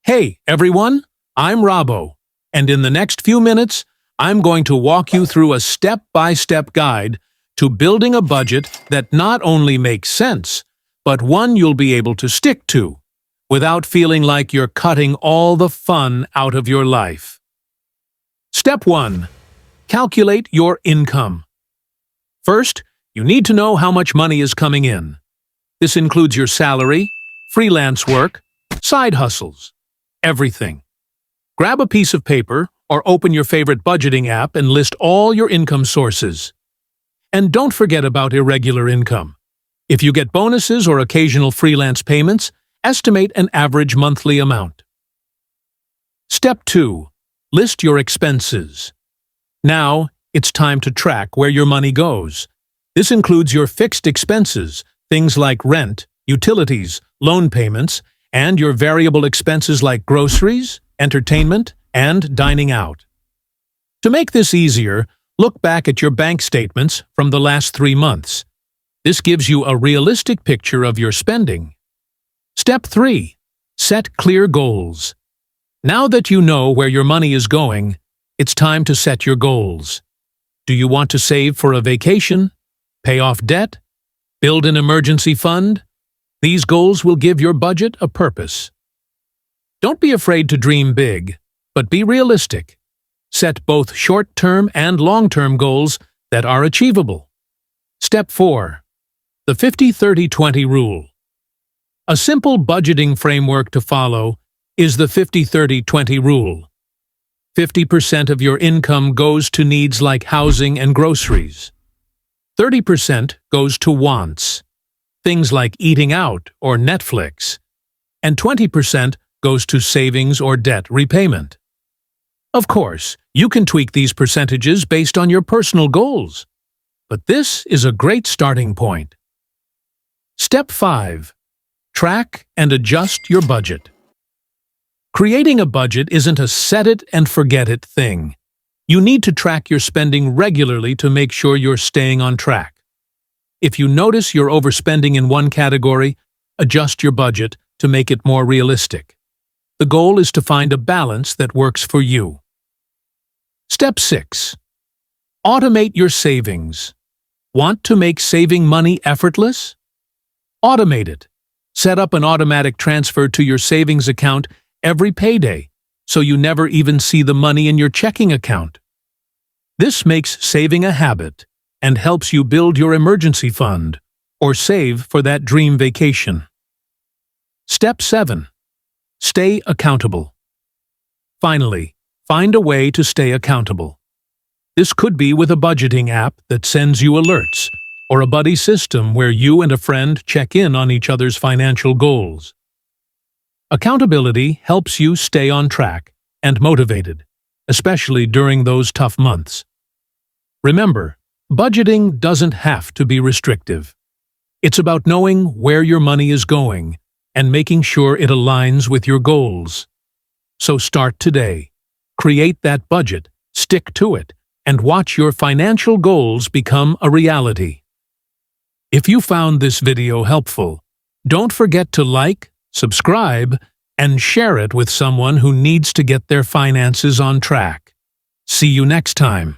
Hey, everyone, I'm Robbo, and in the next few minutes, I'm going to walk you through a step-by-step guide to building a budget that not only makes sense, but one you'll be able to stick to, without feeling like you're cutting all the fun out of your life. Step 1. Calculate your income. First, you need to know how much money is coming in. This includes your salary, freelance work, side hustles, everything. Grab a piece of paper or open your favorite budgeting app and list all your income sources. And don't forget about irregular income. If you get bonuses or occasional freelance payments, estimate an average monthly amount. Step 2. List your expenses. Now, it's time to track where your money goes. This includes your fixed expenses, things like rent, utilities, loan payments, and your variable expenses like groceries, entertainment, and dining out. To make this easier, look back at your bank statements from the last 3 months. This gives you a realistic picture of your spending. Step 3. Set clear goals. Now that you know where your money is going, it's time to set your goals. Do you want to save for a vacation? Pay off debt? Build an emergency fund? These goals will give your budget a purpose. Don't be afraid to dream big, but be realistic. Set both short-term and long-term goals that are achievable. Step 4. The 50-30-20 rule. A simple budgeting framework to follow is the 50-30-20 rule. 50% of your income goes to needs like housing and groceries. 30% goes to wants, things like eating out or Netflix, and 20% goes to savings or debt repayment. Of course, you can tweak these percentages based on your personal goals, but this is a great starting point. Step 5. Track and adjust your budget. Creating a budget isn't a set-it-and-forget-it thing. You need to track your spending regularly to make sure you're staying on track. If you notice you're overspending in one category, adjust your budget to make it more realistic. The goal is to find a balance that works for you. Step 6. Automate your savings. Want to make saving money effortless? Automate it. Set up an automatic transfer to your savings account every payday, so you never even see the money in your checking account. This makes saving a habit and helps you build your emergency fund or save for that dream vacation. Step 7. Stay accountable. Finally, find a way to stay accountable. This could be with a budgeting app that sends you alerts, or a buddy system where you and a friend check in on each other's financial goals. Accountability helps you stay on track and motivated, especially during those tough months. Remember, budgeting doesn't have to be restrictive. It's about knowing where your money is going and making sure it aligns with your goals. So start today. Create that budget, stick to it, and watch your financial goals become a reality. If you found this video helpful, don't forget to like, subscribe, and share it with someone who needs to get their finances on track. See you next time.